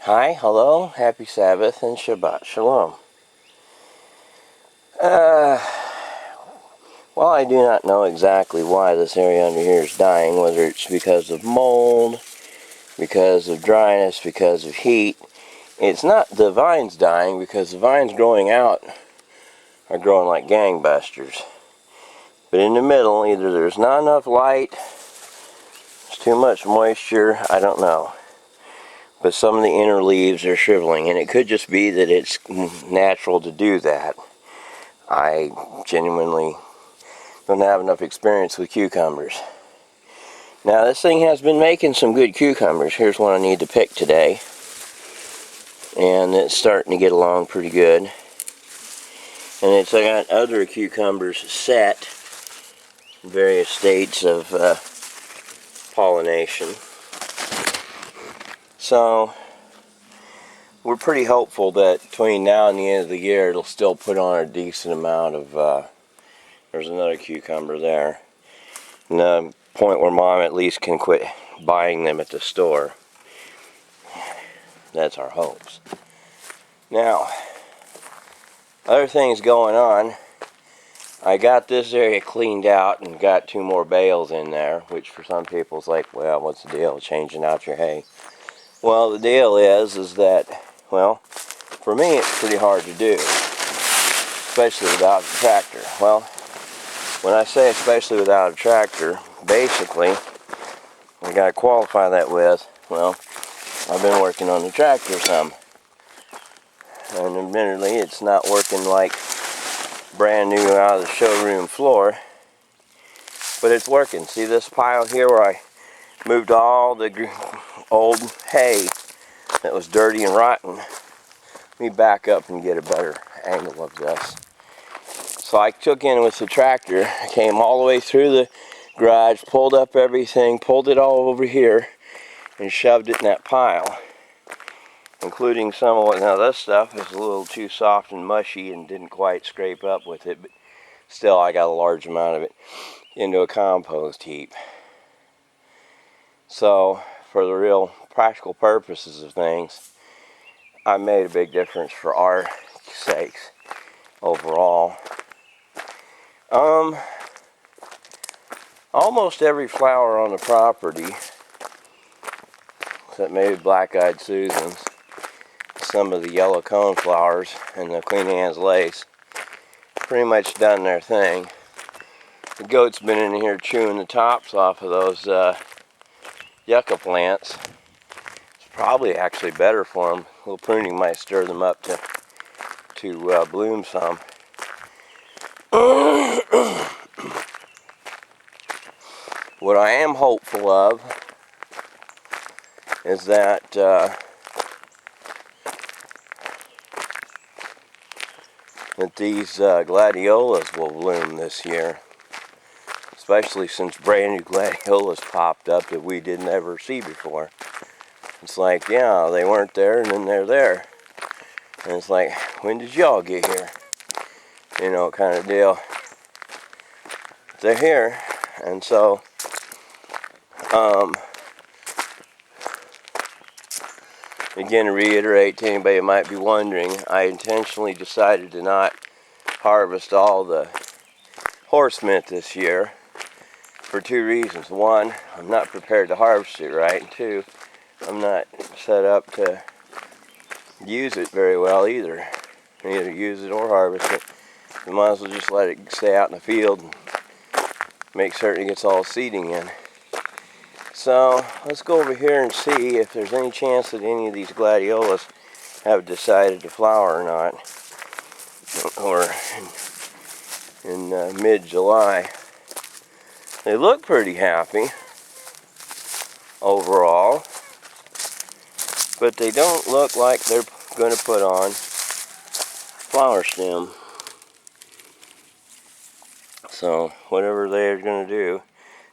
Hi, hello, happy Sabbath, and Shabbat Shalom. While I do not know exactly why this area under here is dying, whether it's because of mold, because of dryness, because of heat, it's not the vines dying, because the vines growing out are growing like gangbusters. But in the middle, either there's not enough light, there's too much moisture, I don't know. But some of the inner leaves are shriveling, and it could just be that it's natural to do that. I genuinely don't have enough experience with cucumbers. Now, this thing has been making some good cucumbers. Here's one I need to pick today. And it's starting to get along pretty good. And I got other cucumbers set in various states of pollination. So, we're pretty hopeful that between now and the end of the year, it'll still put on a decent amount of, there's another cucumber there. And the point where Mom at least can quit buying them at the store. That's our hopes. Now, other things going on. I got this area cleaned out and got 2 more bales in there, which for some people is like, well, what's the deal, changing out your hay? Well, the deal is that, well, for me it's pretty hard to do, especially without a tractor. Well, when I say especially without a tractor, basically, I got to qualify that with, well, I've been working on the tractor some. And admittedly, it's not working like brand new out of the showroom floor, but it's working. See this pile here where I moved all the old hay that was dirty and rotten? Let me back up and get a better angle of this. So I took in with the tractor, came all the way through the garage, pulled up everything, pulled it all over here, and shoved it in that pile, including some of what, now this stuff is a little too soft and mushy and didn't quite scrape up with it, but still I got a large amount of it into a compost heap. So for the real practical purposes of things, I made a big difference for our sakes overall. Almost every flower on the property, except maybe black-eyed Susans, some of the yellow cone flowers, and the Queen Anne's lace, pretty much done their thing. The goat's been in here chewing the tops off of those yucca plants. It's probably actually better for them. A little pruning might stir them up to bloom some. What I am hopeful of is that these gladiolas will bloom this year, especially since brand new gladiolas popped up that we didn't ever see before. It's like, yeah, they weren't there and then they're there. And it's like, when did y'all get here? You know, kind of deal. They're here, and so again, to reiterate to anybody who might be wondering, I intentionally decided to not harvest all the horse mint this year for 2 reasons. 1, I'm not prepared to harvest it right, and 2, I'm not set up to use it very well either. Either use it or harvest it. You might as well just let it stay out in the field and make certain it gets all seeding in. So let's go over here and see if there's any chance that any of these gladiolas have decided to flower or not, or in mid-July. They look pretty happy overall, but they don't look like they're going to put on flower stem. So whatever they're going to do,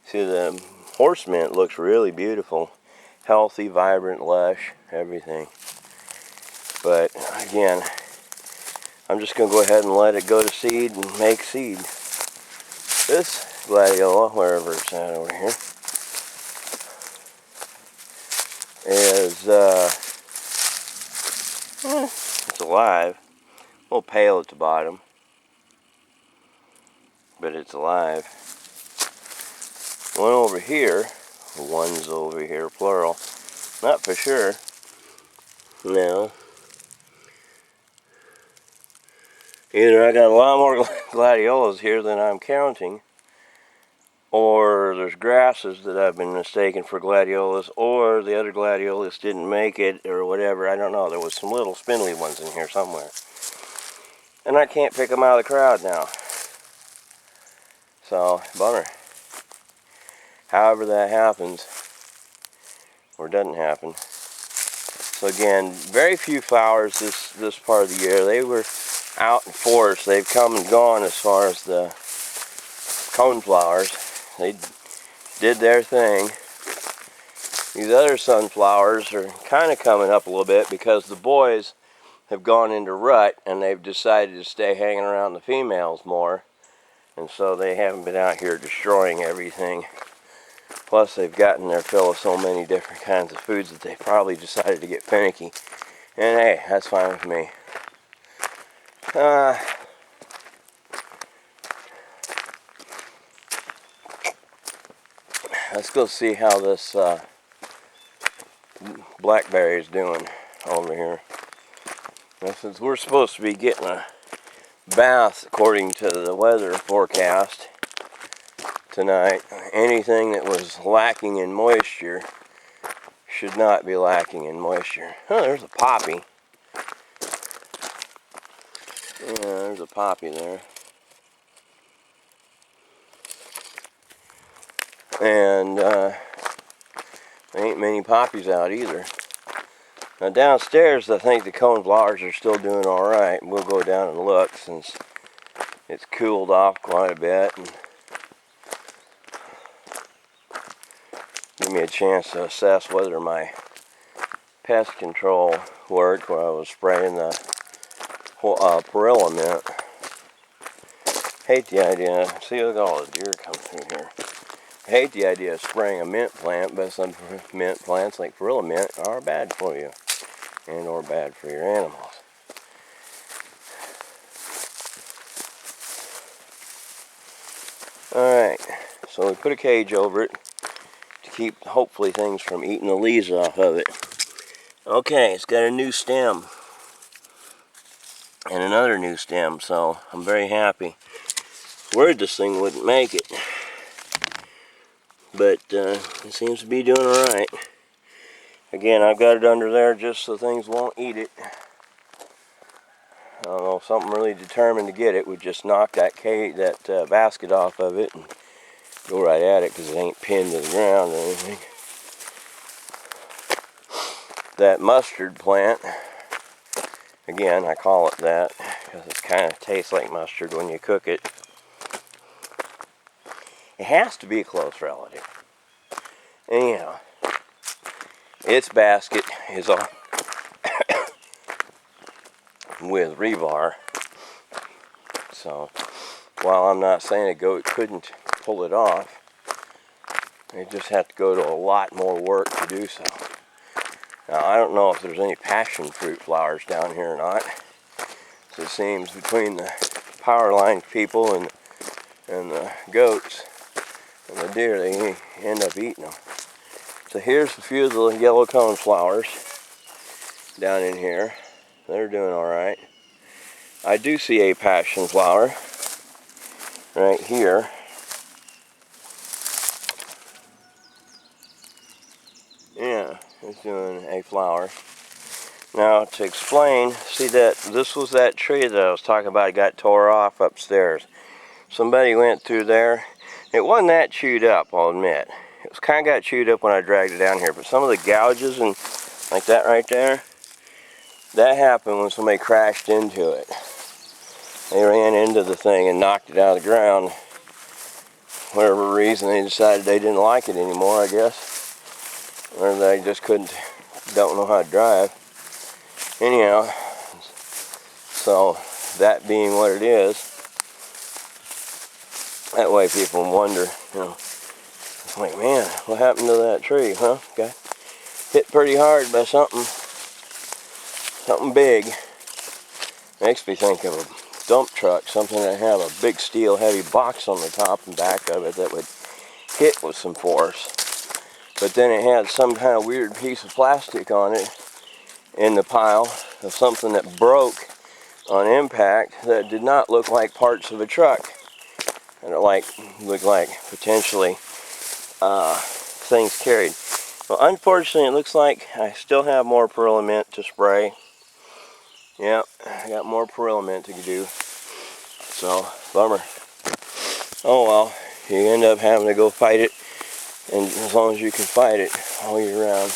see, the horse mint looks really beautiful, healthy, vibrant, lush, everything. But again, I'm just going to go ahead and let it go to seed and make seed. This gladiola, wherever it's at over here, is alive. A little pale at the bottom, but it's alive. One over here, one's over here, plural. Not for sure. No. Either I got a lot more gladiolas here than I'm counting, or there's grasses that I've been mistaken for gladiolas, or the other gladiolas didn't make it, or whatever. I don't know. There was some little spindly ones in here somewhere. And I can't pick them out of the crowd now. So, bummer. However that happens, or doesn't happen. So again, very few flowers this part of the year. They were out in force. They've come and gone as far as the coneflowers. They did their thing. These other sunflowers are kind of coming up a little bit because the boys have gone into rut and they've decided to stay hanging around the females more. And so they haven't been out here destroying everything. Plus they've gotten their fill of so many different kinds of foods that they probably decided to get finicky. And hey, that's fine with me. Let's go see how this blackberry is doing over here. Now, since we're supposed to be getting a bath according to the weather forecast tonight, anything that was lacking in moisture should not be lacking in moisture. Oh, there's a poppy. Yeah, there's a poppy there. And there ain't many poppies out either. Now downstairs, I think the coneflowers are still doing all right. We'll go down and look since it's cooled off quite a bit. And give me a chance to assess whether my pest control worked where I was spraying the perilla mint. Hate the idea. See, look at all the deer coming through here. I hate the idea of spraying a mint plant, but some mint plants like perilla mint are bad for you and or bad for your animals. Alright, so we put a cage over it to keep hopefully things from eating the leaves off of it. Okay, it's got a new stem and another new stem, so I'm very happy. Worried this thing wouldn't make it, but it seems to be doing alright. Again, I've got it under there just so things won't eat it. I don't know if something really determined to get it would just knock that basket off of it and go right at it because it ain't pinned to the ground or anything. That mustard plant, again, I call it that because it kind of tastes like mustard when you cook it. It has to be a close relative. Anyhow, its basket is on with rebar. So, while I'm not saying a goat couldn't pull it off, they just have to go to a lot more work to do so. Now, I don't know if there's any passion fruit flowers down here or not. So it seems between the power line people and the goats and the deer, they end up eating them. So here's a few of the yellow cone flowers down in here. They're doing all right. I do see a passion flower right here. Yeah, it's doing a flower. Now to explain, see that this was that tree that I was talking about. It got tore off upstairs. Somebody went through there. It wasn't that chewed up, I'll admit. It was kind of got chewed up when I dragged it down here, but some of the gouges and like that right there, that happened when somebody crashed into it. They ran into the thing and knocked it out of the ground. Whatever reason, they decided they didn't like it anymore, I guess. Or they just don't know how to drive. Anyhow, so that being what it is, that way people wonder, you know, it's like, man, what happened to that tree, huh? Got hit pretty hard by something big. Makes me think of a dump truck, something that had a big steel heavy box on the top and back of it that would hit with some force. But then it had some kind of weird piece of plastic on it in the pile of something that broke on impact that did not look like parts of a truck. And it looked like potentially things carried. Well, unfortunately, it looks like I still have more Perilla Mint to spray. Yep, I got more Perilla Mint to do. So, bummer. Oh well, you end up having to go fight it, and as long as you can fight it all year round.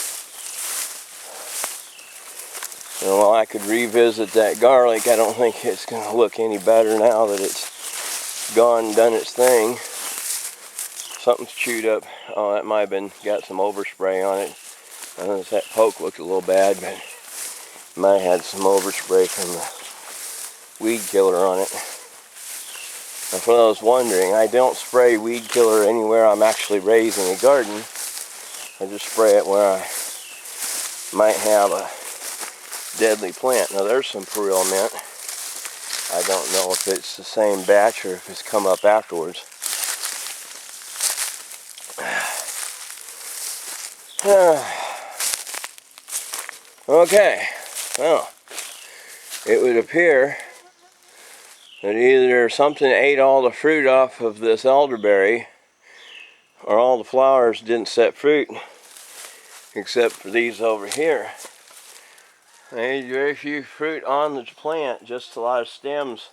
And while I could revisit that garlic, I don't think it's going to look any better now that it's gone and done its thing. Something's chewed up. Oh, that might have been got some overspray on it. I noticed that poke looked a little bad, but it might have had some overspray from the weed killer on it. Now, for those wondering, I don't spray weed killer anywhere I'm actually raising a garden. I just spray it where I might have a deadly plant. Now there's some Perilla Mint. I don't know if it's the same batch or if it's come up afterwards. Okay, well, it would appear that either something ate all the fruit off of this elderberry or all the flowers didn't set fruit except for these over here. There's very few fruit on the plant, just a lot of stems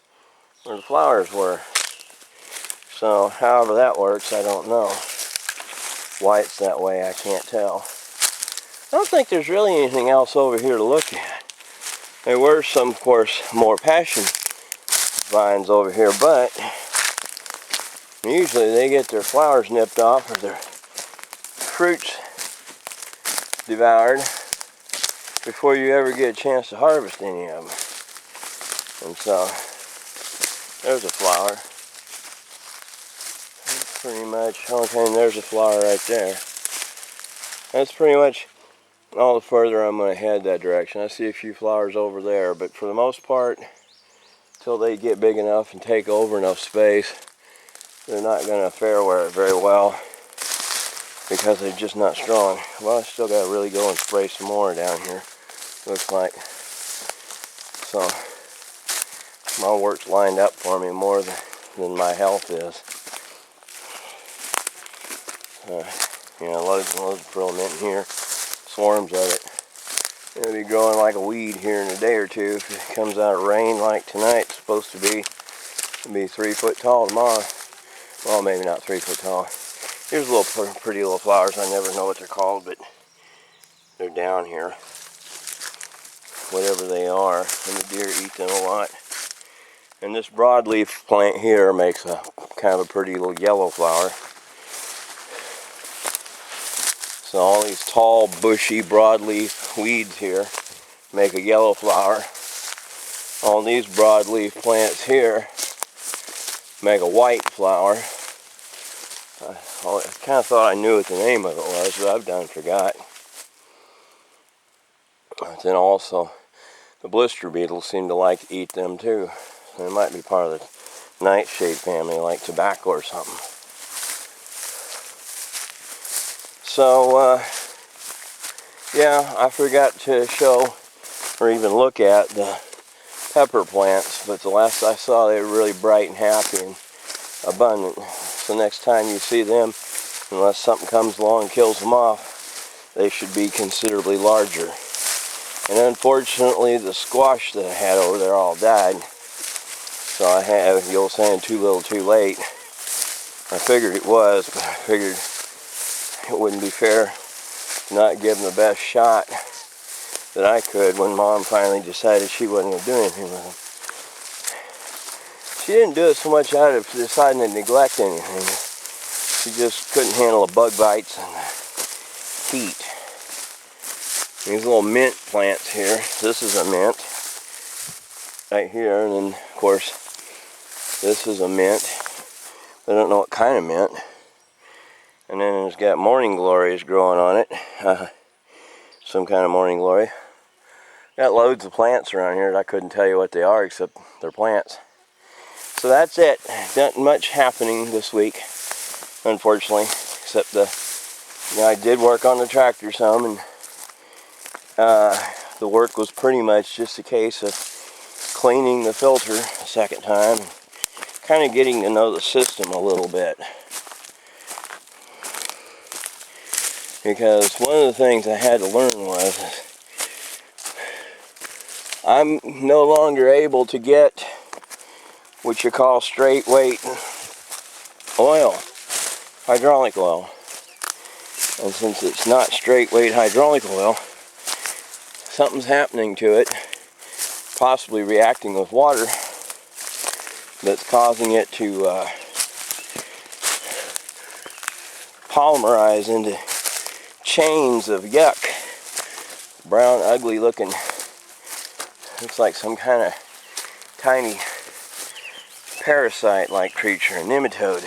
where the flowers were. So however that works, I don't know. Why it's that way, I can't tell. I don't think there's really anything else over here to look at. There were some, of course, more passion vines over here, but usually they get their flowers nipped off or their fruits devoured before you ever get a chance to harvest any of them. And so, there's a flower. That's pretty much, okay, and there's a flower right there. That's pretty much all the further I'm going to head that direction. I see a few flowers over there, but for the most part, until they get big enough and take over enough space, they're not going to fare very well because they're just not strong. Well, I still got to really go and spray some more down here, looks like. So, my work's lined up for me more than my health is. Loads and loads of Perilla Mint in here. Swarms of it. It'll be growing like a weed here in a day or two if it comes out of rain like tonight. It's supposed to be. It'll be 3 foot tall tomorrow. Well, maybe not 3 foot tall. Here's little pretty little flowers. I never know what they're called, but they're down here. Whatever they are, and the deer eat them a lot. And this broadleaf plant here makes a kind of a pretty little yellow flower. So all these tall, bushy, broadleaf weeds here make a yellow flower. All these broadleaf plants here make a white flower. I kind of thought I knew what the name of it was, but I've done forgot. But then also, the blister beetles seem to like to eat them too. They might be part of the nightshade family, like tobacco or something. So, yeah, I forgot to show or even look at the pepper plants, but the last I saw they were really bright and happy and abundant. So next time you see them, unless something comes along and kills them off, they should be considerably larger. And unfortunately, the squash that I had over there all died. So I have the old saying, too little, too late. I figured it was, but I figured it wouldn't be fair to not give them the best shot that I could when Mom finally decided she wasn't going to do anything with them. She didn't do it so much out of deciding to neglect anything. She just couldn't handle the bug bites and the heat. These little mint plants here. This is a mint right here, and then of course this is a mint. I don't know what kind of mint. And then it's got morning glories growing on it. Some kind of morning glory. Got loads of plants around here that I couldn't tell you what they are except they're plants. So that's it. Not much happening this week, unfortunately, except I did work on the tractor some, and the work was pretty much just a case of cleaning the filter a second time, and kind of getting to know the system a little bit. Because one of the things I had to learn was I'm no longer able to get what you call straight weight oil, hydraulic oil. And since it's not straight weight hydraulic oil, something's happening to it, possibly reacting with water, that's causing it to polymerize into chains of yuck. Brown, ugly looking, looks like some kind of tiny parasite-like creature, a nematode.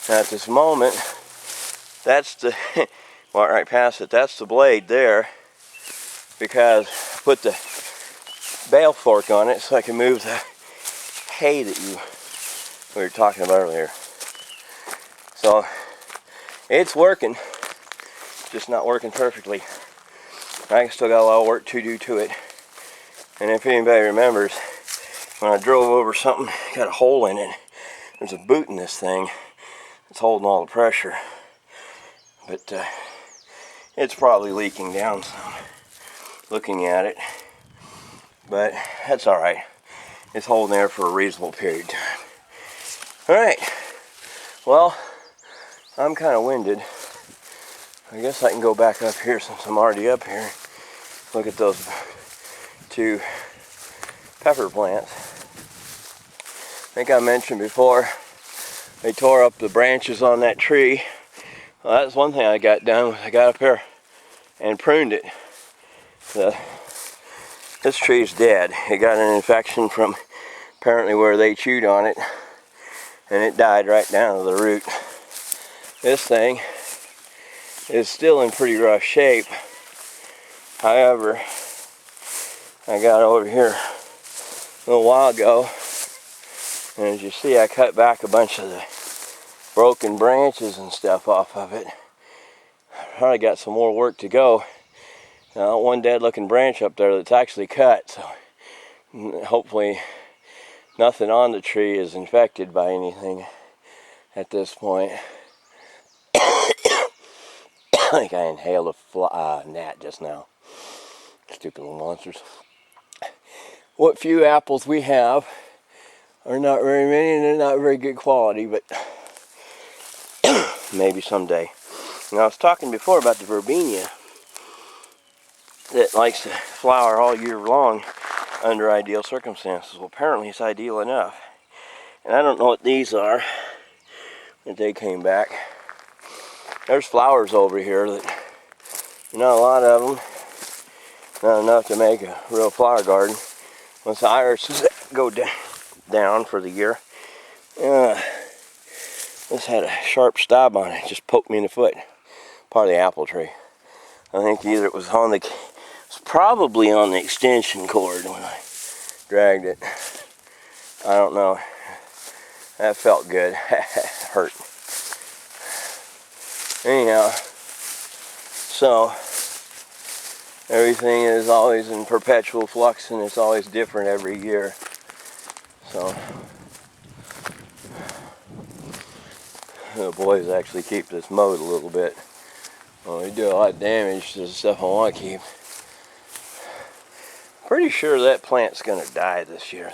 Now at this moment, that's the, well, right past it, that's the blade there, because I put the bale fork on it so I can move the hay that we were talking about earlier. So it's working, just not working perfectly. I still got a lot of work to do to it. And if anybody remembers, when I drove over something, got a hole in it. There's a boot in this thing. It's holding all the pressure. But it's probably leaking down some, looking at it. But that's alright. It's holding there for a reasonable period of time. Alright. Well, I'm kind of winded. I guess I can go back up here since I'm already up here. Look at those 2 pepper plants. I think I mentioned before, they tore up the branches on that tree. Well, that's one thing I got done. I got up here and pruned it. This tree's dead. It got an infection from apparently where they chewed on it, and it died right down to the root. This thing is still in pretty rough shape. However, I got over here a little while ago, and as you see, I cut back a bunch of the broken branches and stuff off of it. Probably got some more work to go. Now, one dead looking branch up there that's actually cut, so hopefully nothing on the tree is infected by anything at this point. I think I inhaled a gnat just now. Stupid little monsters. What few apples we have are not very many, and they're not very good quality, but maybe someday. Now, I was talking before about the verbena that likes to flower all year long under ideal circumstances. Well, apparently it's ideal enough. And I don't know what these are, but they came back. There's flowers over here that, not a lot of them, not enough to make a real flower garden. Once the irises go down for the year, this had a sharp stab on it, just poked me in the foot. Part of the apple tree. I think either it was probably on the extension cord when I dragged it. I don't know. That felt good. Hurt. Anyhow, so everything is always in perpetual flux, and it's always different every year. So the boys actually keep this mowed a little bit. Well, we do a lot of damage to the stuff I want to keep. Pretty sure that plant's going to die this year,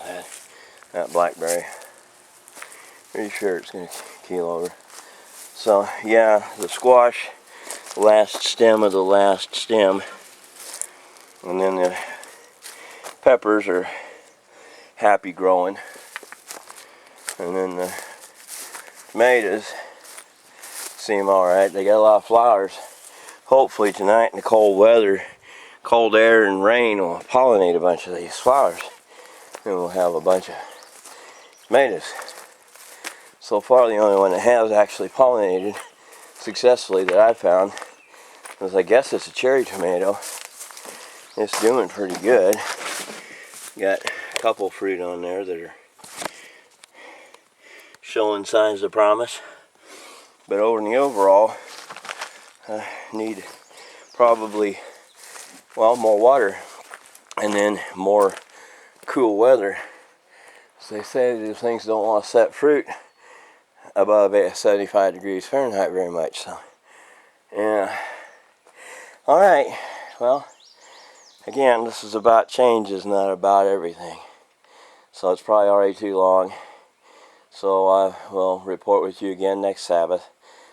that blackberry. Pretty sure it's going to keel over. So, yeah, the squash, last stem of the last stem. And then the peppers are happy growing. And then the tomatoes seem alright. They got a lot of flowers. Hopefully tonight in the cold weather, cold air and rain will pollinate a bunch of these flowers. And we'll have a bunch of tomatoes. So far the only one that has actually pollinated successfully that I've found is, I guess it's a cherry tomato. it's doing pretty good. Got a couple fruit on there that are showing signs of promise. But over in the overall, I need probably, well, more water and then more cool weather. So they say these things don't want to set fruit above 75 degrees Fahrenheit very much. So, yeah. All right. Well, again, this is about changes, not about everything. So it's probably already too long. So I will report with you again next Sabbath.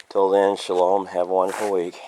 Till then, shalom. Have a wonderful week.